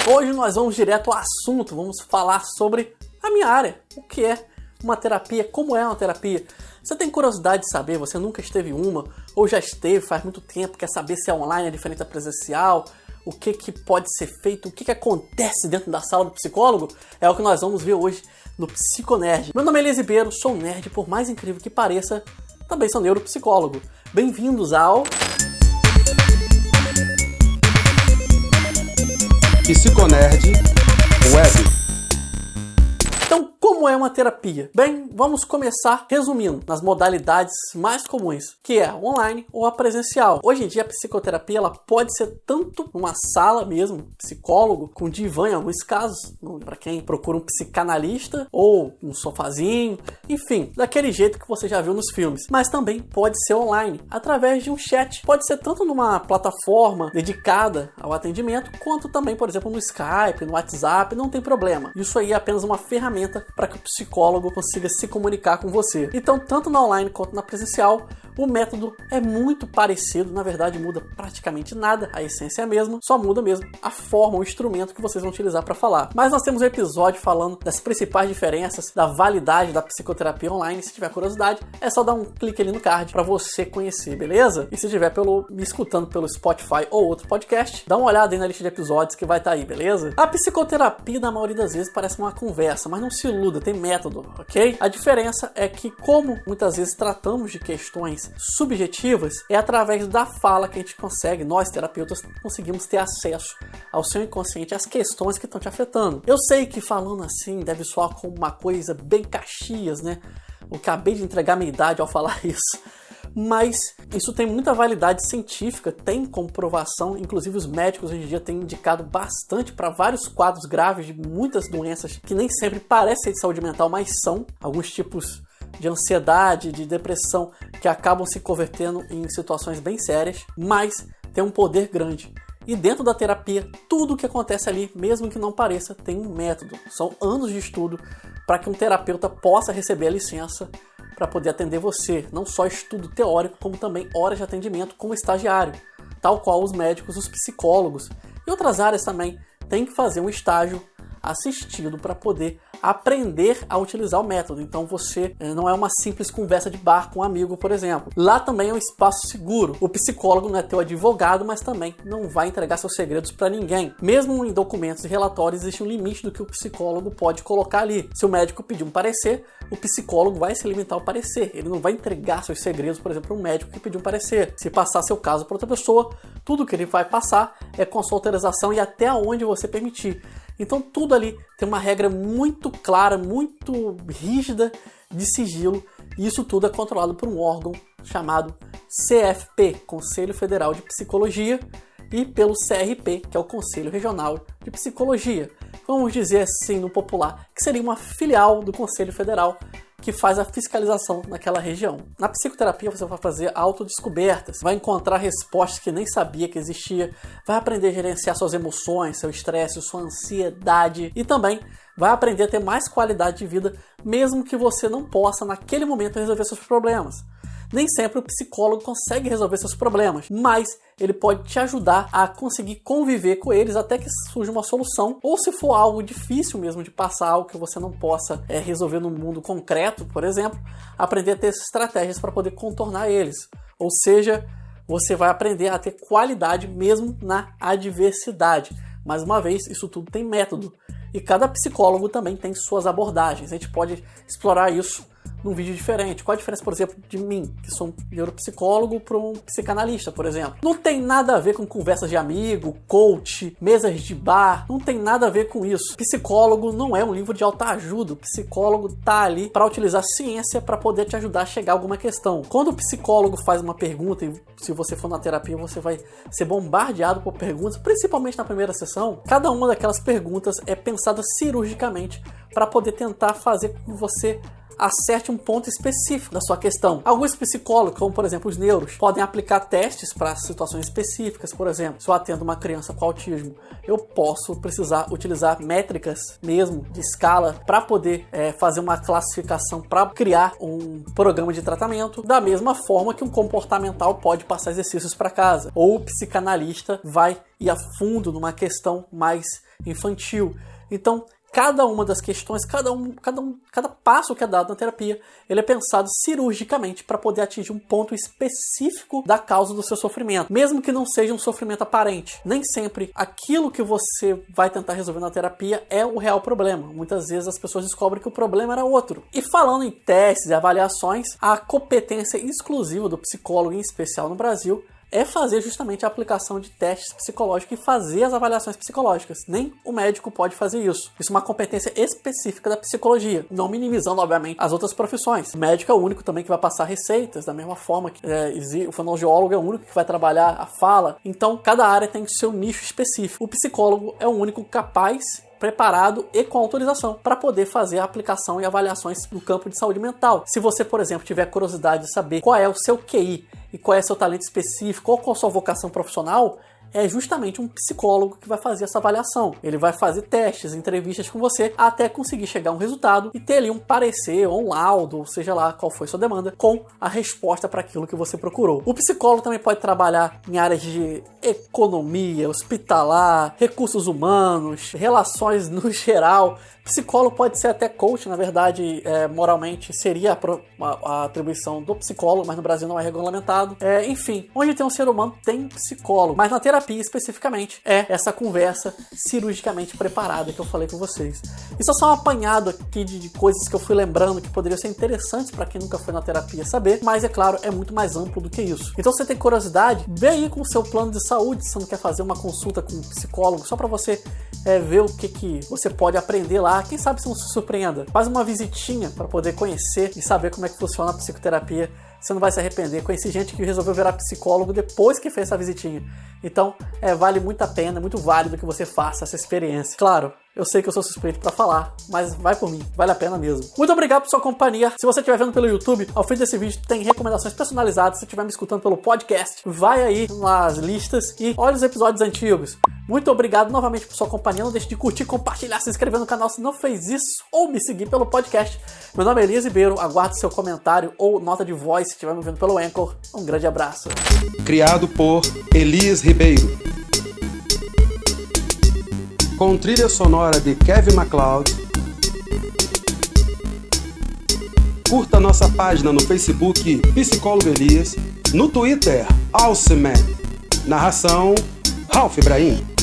Hoje nós vamos direto ao assunto, vamos falar sobre a minha área, o que é uma terapia, como é uma terapia. Você tem curiosidade de saber, você nunca esteve em uma, ou já esteve faz muito tempo, quer saber se é online, é diferente da presencial, o que pode ser feito, o que acontece dentro da sala do psicólogo, é o que nós vamos ver hoje no Psiconerd. Meu nome é Elias Ribeiro, sou um nerd, por mais incrível que pareça, também sou neuropsicólogo. Bem-vindos ao Psiconerd Web. Então, como é uma terapia? Bem, vamos começar resumindo nas modalidades mais comuns, que é a online ou a presencial. Hoje em dia a psicoterapia ela pode ser tanto uma sala mesmo, psicólogo, com divã em alguns casos, para quem procura um psicanalista, ou um sofazinho, enfim, daquele jeito que você já viu nos filmes. Mas também pode ser online, através de um chat. Pode ser tanto numa plataforma dedicada ao atendimento, quanto também, por exemplo, no Skype, no WhatsApp, não tem problema. Isso aí é apenas uma ferramenta para que o psicólogo consiga se comunicar com você. Então, tanto na online quanto na presencial, o método é muito parecido, na verdade muda praticamente nada, a essência é a mesma, só muda mesmo a forma, o instrumento que vocês vão utilizar para falar. Mas nós temos um episódio falando das principais diferenças, da validade da psicoterapia online. Se tiver curiosidade, é só dar um clique ali no card para você conhecer, beleza? E se estiver me escutando pelo Spotify ou outro podcast, dá uma olhada aí na lista de episódios que vai estar aí, beleza? A psicoterapia, na maioria das vezes, parece uma conversa, mas não se iluda, tem método, ok? A diferença é que, como muitas vezes tratamos de questões subjetivas, é através da fala que a gente consegue, nós terapeutas, conseguimos ter acesso ao seu inconsciente, às questões que estão te afetando. Eu sei que falando assim deve soar como uma coisa bem Caxias, né? Eu acabei de entregar minha idade ao falar isso. Mas isso tem muita validade científica, tem comprovação, inclusive os médicos hoje em dia têm indicado bastante para vários quadros graves de muitas doenças que nem sempre parecem de saúde mental, mas são alguns tipos de ansiedade, de depressão que acabam se convertendo em situações bem sérias, mas tem um poder grande. E dentro da terapia, tudo o que acontece ali, mesmo que não pareça, tem um método. São anos de estudo para que um terapeuta possa receber a licença para poder atender você. Não só estudo teórico, como também horas de atendimento como estagiário, tal qual os médicos, os psicólogos e outras áreas também têm que fazer um estágio assistido para poder aprender a utilizar o método. Então você não é uma simples conversa de bar com um amigo, por exemplo. Lá também é um espaço seguro. O psicólogo não é teu advogado, mas também não vai entregar seus segredos para ninguém. Mesmo em documentos e relatórios existe um limite do que o psicólogo pode colocar ali. Se o médico pedir um parecer, o psicólogo vai se limitar ao parecer. Ele não vai entregar seus segredos, por exemplo, para um médico que pediu um parecer. Se passar seu caso para outra pessoa, tudo que ele vai passar é com a sua autorização e até onde você permitir. Então tudo ali tem uma regra muito clara, muito rígida de sigilo, e isso tudo é controlado por um órgão chamado CFP, Conselho Federal de Psicologia, e pelo CRP, que é o Conselho Regional de Psicologia. Vamos dizer assim no popular, que seria uma filial do Conselho Federal que faz a fiscalização naquela região. Na psicoterapia você vai fazer autodescobertas, vai encontrar respostas que nem sabia que existia, vai aprender a gerenciar suas emoções, seu estresse, sua ansiedade e também vai aprender a ter mais qualidade de vida, mesmo que você não possa naquele momento resolver seus problemas. Nem sempre o psicólogo consegue resolver seus problemas, mas ele pode te ajudar a conseguir conviver com eles até que surja uma solução, ou se for algo difícil mesmo de passar, algo que você não possa resolver no mundo concreto, por exemplo, aprender a ter estratégias para poder contornar eles. Ou seja, você vai aprender a ter qualidade mesmo na adversidade. Mais uma vez, isso tudo tem método. E cada psicólogo também tem suas abordagens. A gente pode explorar isso num vídeo diferente. Qual a diferença, por exemplo, de mim, que sou um neuropsicólogo, para um psicanalista, por exemplo? Não tem nada a ver com conversas de amigo, coach, mesas de bar, não tem nada a ver com isso. Psicólogo não é um livro de autoajuda. O psicólogo tá ali para utilizar ciência para poder te ajudar a chegar a alguma questão. Quando o psicólogo faz uma pergunta, e se você for na terapia você vai ser bombardeado por perguntas, principalmente na primeira sessão, cada uma daquelas perguntas é pensada cirurgicamente para poder tentar fazer com que você acerte um ponto específico da sua questão. Alguns psicólogos, como por exemplo os neuros, podem aplicar testes para situações específicas. Por exemplo, se eu atendo uma criança com autismo, eu posso precisar utilizar métricas mesmo de escala para poder fazer uma classificação, para criar um programa de tratamento, da mesma forma que um comportamental pode passar exercícios para casa, ou o psicanalista vai ir a fundo numa questão mais infantil. Então, cada uma das questões, cada passo que é dado na terapia, ele é pensado cirurgicamente para poder atingir um ponto específico da causa do seu sofrimento, mesmo que não seja um sofrimento aparente. Nem sempre aquilo que você vai tentar resolver na terapia é o real problema. Muitas vezes as pessoas descobrem que o problema era outro. E falando em testes e avaliações, a competência exclusiva do psicólogo, em especial no Brasil, é fazer justamente a aplicação de testes psicológicos e fazer as avaliações psicológicas. Nem o médico pode fazer isso. Isso é uma competência específica da psicologia, não minimizando, obviamente, as outras profissões. O médico é o único também que vai passar receitas, da mesma forma que o fonoaudiólogo é o único que vai trabalhar a fala. Então, cada área tem o seu nicho específico. O psicólogo é o único capaz, preparado e com autorização para poder fazer a aplicação e avaliações no campo de saúde mental. Se você, por exemplo, tiver curiosidade de saber qual é o seu QI e qual é o seu talento específico ou qual a sua vocação profissional, é justamente um psicólogo que vai fazer essa avaliação. Ele vai fazer testes, entrevistas com você, até conseguir chegar a um resultado e ter ali um parecer ou um laudo, ou seja lá qual foi sua demanda, com a resposta para aquilo que você procurou. O psicólogo também pode trabalhar em áreas de economia, hospitalar, recursos humanos, relações no geral. Psicólogo pode ser até coach, na verdade, moralmente seria a atribuição do psicólogo, mas no Brasil não é regulamentado. Enfim, onde tem um ser humano tem psicólogo, mas na terapia especificamente é essa conversa cirurgicamente preparada que eu falei com vocês. Isso é só um apanhado aqui de coisas que eu fui lembrando que poderiam ser interessantes para quem nunca foi na terapia saber, mas é claro, é muito mais amplo do que isso. Então, se você tem curiosidade, vem aí com o seu plano de saúde, se você não quer fazer uma consulta com um psicólogo, só para você ver o que você pode aprender lá. Quem sabe você não se surpreenda. Faz uma visitinha para poder conhecer e saber como é que funciona a psicoterapia. Você não vai se arrepender. Conheci gente que resolveu virar psicólogo depois que fez essa visitinha. Então, vale muito a pena, é muito válido que você faça essa experiência. Claro, eu sei que eu sou suspeito pra falar, mas vai por mim, vale a pena mesmo. Muito obrigado por sua companhia. Se você estiver vendo pelo YouTube, ao fim desse vídeo tem recomendações personalizadas. Se estiver me escutando pelo podcast, vai aí nas listas e olha os episódios antigos. Muito obrigado novamente por sua companhia. Não deixe de curtir, compartilhar, se inscrever no canal se não fez isso, ou me seguir pelo podcast. Meu nome é Elias Ribeiro, aguardo seu comentário ou nota de voz se estiver me vendo pelo Anchor. Um grande abraço. Criado por Elias Ribeiro, com trilha sonora de Kevin MacLeod. Curta nossa página no Facebook Psicólogo Elias, no Twitter Alceman. Narração Ralph Ibrahim.